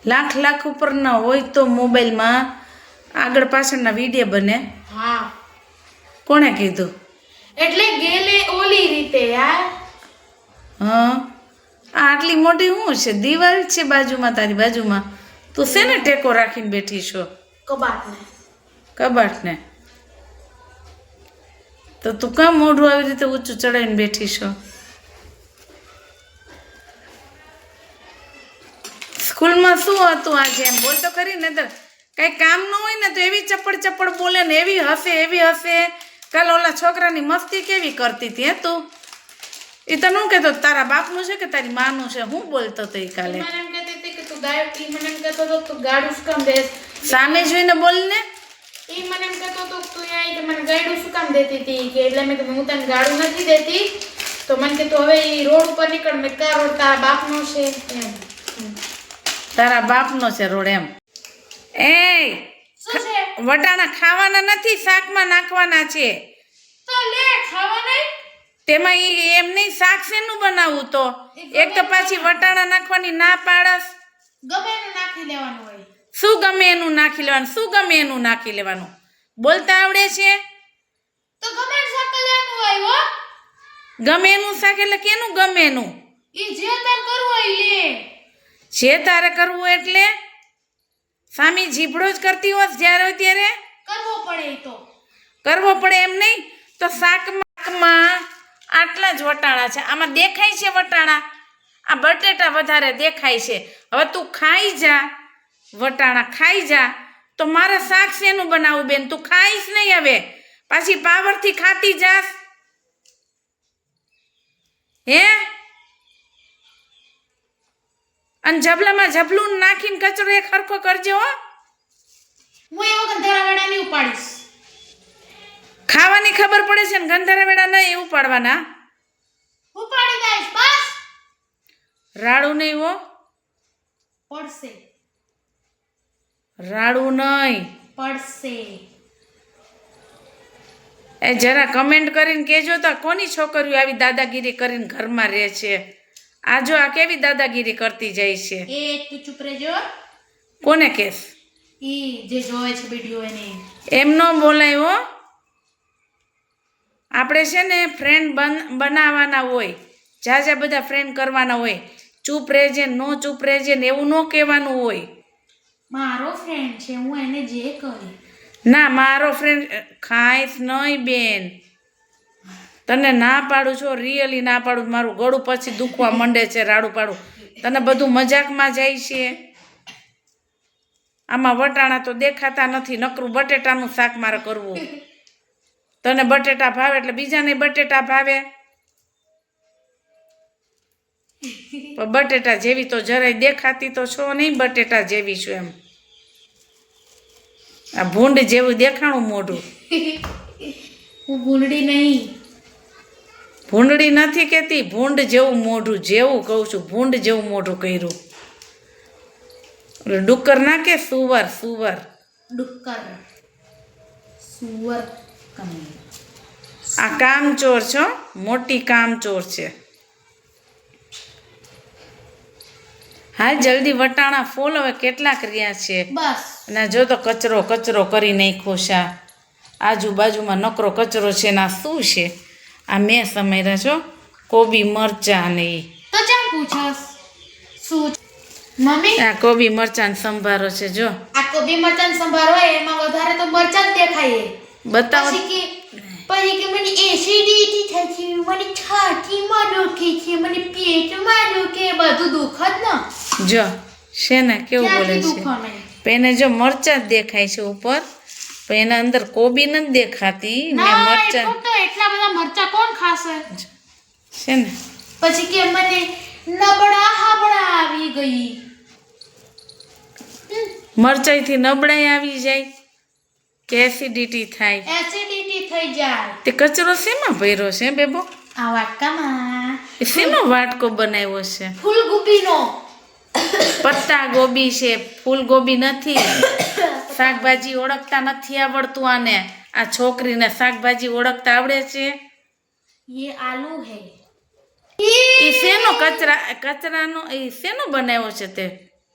લાખ લાખ ઉપરના હોય તો મોબાઈલમાં આગળ પાછળના વિડીયો બને. હા કોણે કીધું? એટલે ગેલે ઓલી રીતે યાર. હા આ આટલી મોટી શું છે? દિવાલ છે બાજુમાં, તારી બાજુમાં. તું શેને ટેકો રાખીને બેઠી છો? કબાટને. કબાટને. તો તું કામ મોઢું આવી રીતે ઊંચું ચડાવીને બેઠી છો? સ્કૂલમાં શું હતું આજે? એમ બોલ તો ખરી ને. કઈ કામ ન હોય ને તો એવી ચપડ ચપડ બોલે ને, એવી હસે. કાલ ઓલા છોકરાની મસ્તી કેવી કરતી હતી હે તું? એ તને શું કહેતો? તારા બાપનું છે કે તારી માનું છે? હું બોલતો હતો એ કાલે? મને એમ કહેતી હતી કે તું ગાડી, મને એમ કહેતો હતો તું ગાડું શું કામ દે? સામે જોઈને બોલ ને. એ મને એમ કહેતો હતો તું આઈ કે મને ગાડું શું કામ દેતી હતી? કે એટલે મેં કીધું હું તને ગાડું નથી દેતી. તો મને કે તું હવે એ રોડ ઉપર નીકળ. મેં કા રોડ તારા બાપનો છે એમ. તારા બાપનો છે રોડ એમ? એ શું છે? વટાણા ખાવાના નથી, શાકમાં નાખવાના છે. તો લે ખાવા નહીં. તેમાં એમ નહીં, શાક શેનું બનાવવું? તો એક તો પાછી વટાણા નાખવાની ના પાડસ. ગમે એને નાખી લેવાનું હોય. શું ગમે એનું નાખી લેવાનું? શું ગમે એનું નાખી લેવાનું? બોલતા આવડે છે? તો ગમે એને શાક લેવાનું હોય હો. ગમે એનું શાક એટલે કેનું ગમે એનું? ઈ જે તાર કરવું હોય લે. જે તારે કરવું એટલે સામી જીભડો જ કરતી હોત જ્યારે હોય ત્યારે? કરવો પડે ઈ તો. કરવો પડે એમ નહીં તો શાકમાં આટલા જ વટાણા છે. આમાં દેખાય છે વટાણા? આ બટેટા વધારે દેખાય છે. હવે તું ખાઈ જા, વટાણા ખાઈ જા. તો મારે શાક શેનું બનાવવું બેન? તું ખાઈશ નહીં હવે, પાછી પાવરથી ખાતી જાસ હે? અને જબલામાં જબલું નાખીને કચરો એક હરખો કરજો હો. હું એવો ગંધારાવાળા નહીં ઉપાડીશ. ખાવાની ખબર પડે છે ને ગંધારા વેડા નહીં ઉપાડવાના. ઉપાડી દઈશ બસ. રાડું નહીં હો, પડશે. રાડું નહીં. પડશે. એ જરા કમેન્ટ કરીને કહેજો તો કોની છોકરીઓ આવી દાદાગીરી કરીને ઘરમાં રહે છે? આ જો આ કેવી દાદાગીરી કરતી જાય છે. એ તું ચૂપ રહેજો. કોને કેસ? ઈ જે જોવે છે વિડિયો એને. એમ ન બોલાય હો. આપણે છે ને ફ્રેન્ડ બનાવવાના હોય, ઝાઝા બધા ફ્રેન્ડ કરવાના હોય. ચૂપ રહેજે, નો ચૂપ રહેજે ને એવું ન કહેવાનું હોય. મારો ફ્રેન્ડ છે, હું એને જે કહી. ના મારો ફ્રેન્ડ ખાઈશ નહીં બેન. તને ના પાડું છો, રિયલી ના પાડું. મારું ગળું પછી દુખવા માંડે છે, રાડું પાડું. તને બધું મજાકમાં જાય છે. આમાં વટાણા તો દેખાતા નથી, નકરું બટેટાનું શાક મારે કરવું. તને બટેટા ભાવે એટલે બીજાને બટેટા ભાવે. પણ બટેટા જેવી તો જરાય દેખાતી તો છો નહીં, બટેટા જેવી છું એમ. આ ભૂંડ જેવું દેખાણું મોઢું. હું ભૂંડી નહીં. ભૂંડડી નથી કહેતી, ભૂંડ જેવું મોઢું, જેવું કહું છું, ભૂંડ જેવું મોઢું કર્યું. ડુક્કર ના કે સુવર? સુવર. ડુક્કર. સુવર. આ કામચોર છો, મોટી કામચોર છે. હા જલ્દી વટાણા ફોલ. હવે કેટલાક રહ્યા છે? બસ. અને જો તો કચરો કચરો કરી નાખ્યો છે. આજુબાજુમાં નકરો કચરો છે ને આ શું છે? આ મેં સમયરા છો કોબી મરચાં ને ઈ. તો ચા પૂછસ શું મમ્મી? આ કોબી મરચાં સંભારો છે જો. આ કોબી મરચાં સંભારો હોય એમાં વધારે તો મરચાં જ દેખાય. બતાવો. પછી કે મને એસિડિટી થાય છે, મને છાતીમાં દુખે છે, મને પેટમાં દુખે, બધું દુખ જ ને. જો છે ને કેવું બોલે છે. એને જો મરચાં જ દેખાય છે ઉપર, પણ એના અંદર કોબી નથી દેખાતી ને મરચાં. તો એટલા બધા મરચાં કોણ ખાશે? છે ને પછી કે મને નબળા હાબળા આવી ગઈ. મરચાઈથી નબળાઈ આવી જાય કે એસિડિટી થાય? એસિડિટી થઈ જાય. તે કચરો શેમાં ભર્યો છે બેબો? આ વાટકામાં. શેનો વાટકો બનાવ્યો છે? ફૂલગોબીનો. પત્તા ગોબી છે, ફૂલગોબી નથી. શાકભાજી ઓળખતા નથી આવડતું આને. આ છોકરીને શાકભાજી ઓળખતા આવડે છે? ये आलू है. એ શેનો કચરાનો એ શેનો બનાવ્યો છે તે?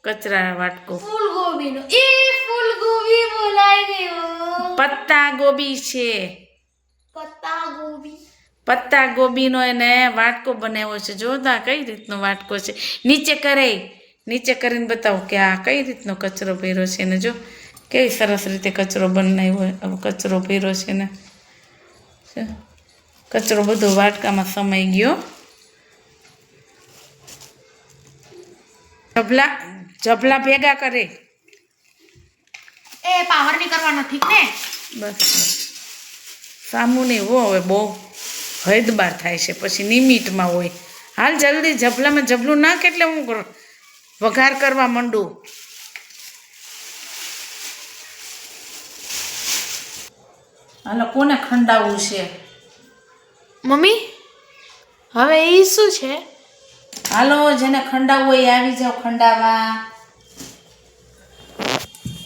કચરા વાટકો. ફૂલગોબીનો એ ફૂલગોબી બોલાઈ ગયો. પત્તા ગોબી છે. પત્તા ગોબી. પત્તા ગોબીનો એને વાટકો બનાવ્યો છે. જોતા કઈ રીતનો વાટકો છે. નીચે કરીને બતાવો કે આ કઈ રીતનો કચરો ભર્યો છે ને. જો કેવી સરસ રીતે કચરો બનાવ્યો, કચરો ભર્યો છે ને. કચરો બધો વાટકામાં સમાઈ ગયો. જબલા ભેગા કરે. એ પાવર ની કરવાનો ઠીક ને. બસ સામું નહીં હો, હવે બહુ હદબાર થાય છે, પછી નિમિટમાં હોય. હાલ જલ્દી જબલામાં જબલું નાખ એટલે હું વઘાર કરવા માંડું. હાલો કોને ખંડાવવું છે? મમ્મી હવે એ શું છે? હાલો જેને ખંડાવવું હોય એ આવી જાઓ ખંડાવા.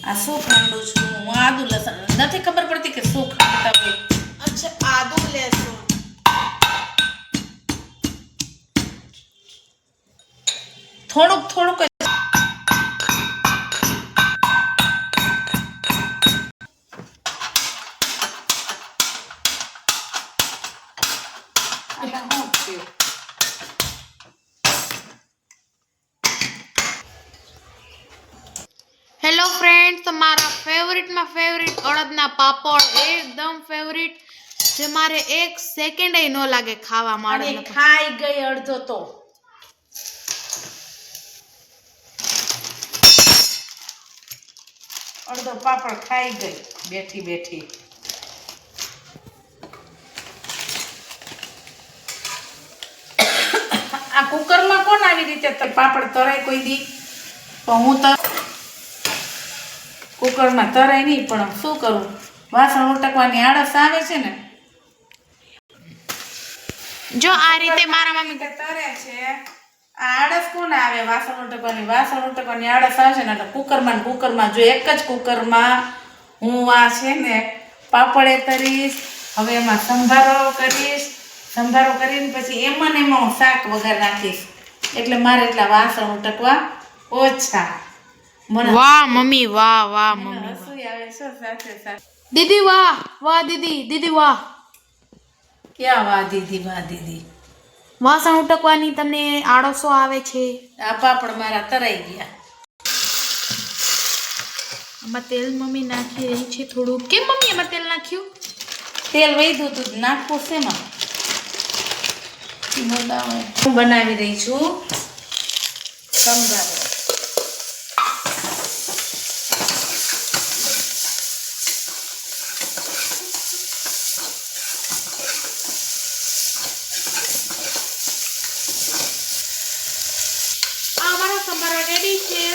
આ શું ખાંડું છું હું? આદુ લસણ નથી ખબર પડતી કે શું ખાંડતા હોય. અચ્છા આદુ લસણ. થોડુંક જ. હેલો ફ્રેન્ડ્સ, તમારા ફેવરિટમાં ફેવરિટ અડદના પાપડ, એકદમ ફેવરિટ, જે મારે 1 સેકન્ડ ન લાગે ખાવામાં. અને ખાઈ ગઈ અડધો તો. અડધો પાપડ ખાઈ ગઈ બેઠી. આ કુકરમાં કોણ આવી રીતે પાપડ તરાય કોઈ દી? તો હું તો કુકરમાં તરાય નહીં, પણ શું કરું, વાસણ ઉટકવાની આળસ આવે છે ને. જો આ રીતે મારા મમ્મી તરે છે. આ આળસ કોને આવે? વાસણ ઉટકવાની આળસ આવે છે ને. એટલે કુકરમાં જો એક જ કુકરમાં હું આ છે ને પાપડે તરીશ. હવે એમાં સંભારો કરીશ. સંભારો કરીને પછી એમાં હું શાક વઘાર નાખીશ. એટલે મારે એટલા વાસણ ઉટકવા ઓછા. વાહ મમ્મી, વાહ મમ્મી, રસોઈ આવે છે સાથે. દીદી વાહ દીદી વાહ. ક્યાં વાહ દીદી? વાસણ ઉટકવાની તમને આળસો આવે છે. આ પાપડ મારા તરાઈ ગયા. આમાં તેલ મમ્મી નાખી રહી છે થોડું. કેમ મમ્મી એમાં તેલ નાખ્યું? તેલ વૈધું તું નાખવું છે એમાં. હું બનાવી રહી છું સંભારો. અમારો સંભારો રેડી છે.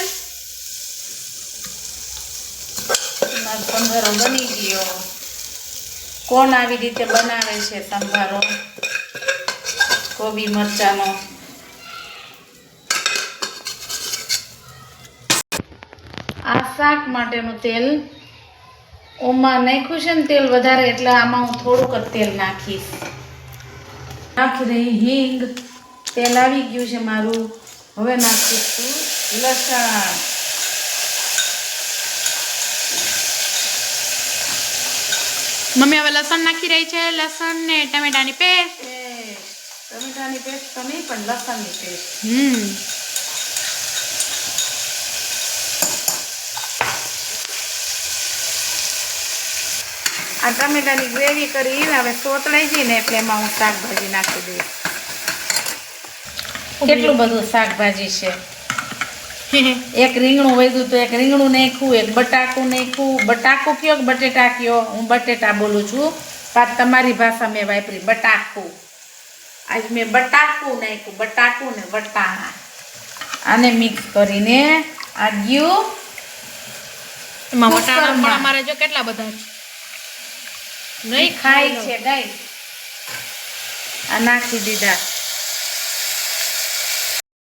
મારો સંભારો બની ગયો. કોણ આવી રીતે બનાવે છે સંભારો? કોબી મરચાનો. આ શાક માટેનું તેલ ઓમાં નાખ્યું છે ને તેલ વધારે, એટલે આમાં હું થોડુંક જ તેલ નાખીશ. નાખી રહી હિંગ. તેલ આવી ગયું છે મારું. હવે નાખીશું લસણ. મમ્મી હવે લસણ નાખી રહી છે. લસણ ને ટમેટાની પેસ્ટ. ટમેટાની પેસ્ટ તો નહીં, પણ લસણની પેસ્ટ. આ ટમેટાની ગ્રેવી કરીને હવે સોતળાઈ ગઈ ને એટલે એમાં હું શાકભાજી નાખી દઈશ. કેટલું બધું શાકભાજી છે. એક રીંગણું વધ્યું તો એક રીંગણું નાખ્યું, એક બટાકું નાખ્યું. બટાકું કયો કે બટેટા કયો? હું બટેટા બોલું છું, પણ તમારી ભાષા મેં વાપરી બટાકું. આજ મેં બટાકું નાખ્યું, બટાકું ને વટાણા. આને મિક્સ કરીને આ ગયું. એમાં વટાણા પણ અમારે જો કેટલા બધા છે. નહીં ખાય છે ગાય. આ નાખી દીધા.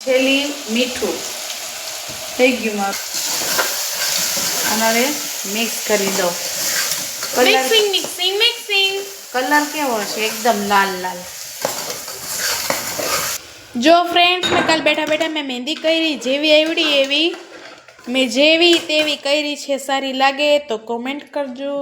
છેલ્લી મીઠું થઈ ગયું મારું. આને મિક્સ કરી દો. મિક્સિંગ. કલર કેવો છે? એકદમ લાલ. જો ફ્રેન્ડ્સ, મેં કાલ બેઠા મેં મહેંદી કરી, જેવી આવડી એવી મેં જેવી તેવી કરી છે સારી લાગે તો કોમેન્ટ કરજો.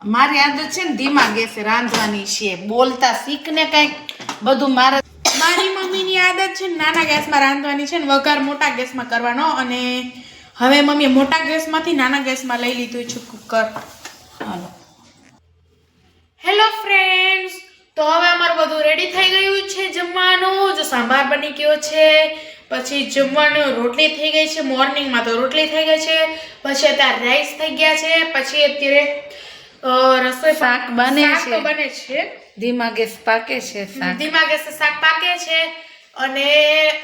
મારી આદત છે ને ધીમા ગેસે રાંધવાની છે. બોલતા શીખને કંઈક બધું મારે. મારી મમ્મીની આદત છે ને નાના ગેસમાં રાંધવાની છે ને વઘાર મોટા ગેસમાં કરવાનો. અને હવે મમ્મીએ મોટા ગેસમાંથી નાના ગેસમાં લઈ લીધું છે કુકર. હાલો. હેલો ફ્રેન્ડ્સ, તો હવે અમારું બધું રેડી થઈ ગયું છે જમવાનું. જો સાંભાર બની ગયો છે, પછી જમવાનું રોટલી થઈ ગઈ છે. મોર્નિંગમાં તો રોટલી થઈ ગઈ છે, પછી અત્યારે રાઈસ થઈ ગયા છે, પછી અત્યારે રસોઈ શાક બને શાક તો બને છે. ધીમા ગેસ પાકે છે શાક. ધીમા ગેસે શાક પાકે છે. અને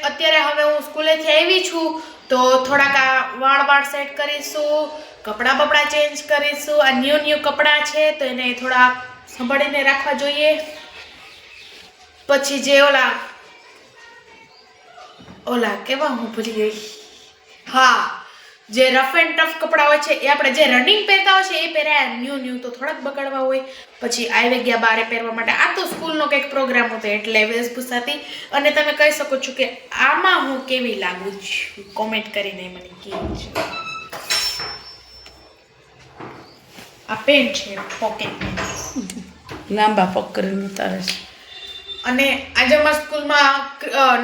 અત્યારે હવે હું સ્કૂલેથી આવી છું તો થોડાક આ વાળ સેટ કરીશું, કપડાં બપડા ચેન્જ કરીશું. આ ન્યૂ કપડાં છે તો એને થોડા સંભાળીને રાખવા જોઈએ. પછી જે ઓલા કેવા હું ભૂલી ગઈ, હા, જે રફ એન્ડ ટફ કપડાં હોય છે એ આપણે જે રનિંગ પહેરતા હોય છે એ પહેર્યા. ન્યૂ તો થોડાક બગાડવા હોય. પછી આવી ગયા બારે પહેરવા માટે. આ તો સ્કૂલનો કંઈક પ્રોગ્રામ હતો એટલે વેશભૂષાથી. અને તમે કહી શકો છો કે આમાં હું કેવી લાગુ છું, કોમેન્ટ કરીને મને કેવી છે. આ પેન્ટ છે, પોકેટ પેન્ટ, લાંબા પગ કરીને ઉતારે છે. અને આજે અમારા સ્કૂલમાં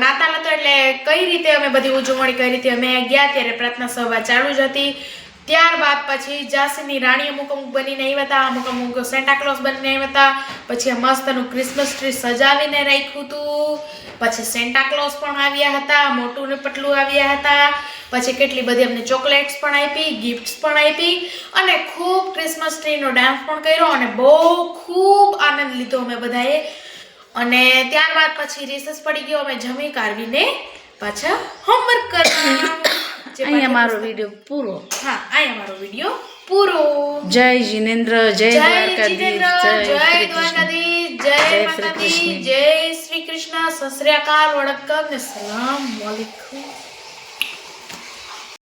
નાતાલ હતો એટલે કઈ રીતે અમે બધી ઉજવણી કરી હતી. અમે ગયા ત્યારે પ્રાર્થના સભા ચાલુ જ હતી. ત્યારબાદ પછી ઝાંસીની રાણી અમુક બનીને આવ્યા હતા, અમુક સેન્ટા ક્લોઝ બનીને આવ્યા હતા. પછી મસ્તનું ક્રિસમસ ટ્રી સજાવીને રાખ્યું હતું. પછી સેન્ટા ક્લોઝ પણ આવ્યા હતા, મોટું ને પટલું આવ્યા હતા. પછી કેટલી બધી અમને ચોકલેટ્સ પણ આપી, ગિફ્ટ્સ પણ આપી, અને ખૂબ ક્રિસમસ ટ્રીનો ડાન્સ પણ કર્યો અને બહુ ખૂબ આનંદ લીધો અમે બધાએ. અને ત્યારબાદ પછી રિસેસ પડી ગયો. અમે જમી કાઢવીને પાછા હોમવર્ક કરવા. અહીંયા મારો વિડીયો પૂરો. હા, અહીંયા મારો વિડીયો પૂરો. જય જિનેન્દ્ર, જય દ્વારકાધીશ, જય દ્વારકાધીશ, જય માતાજી, જય શ્રી કૃષ્ણ, સત શ્રી અકાલ, વડક્કમ ને સલામ વાલેકુમ.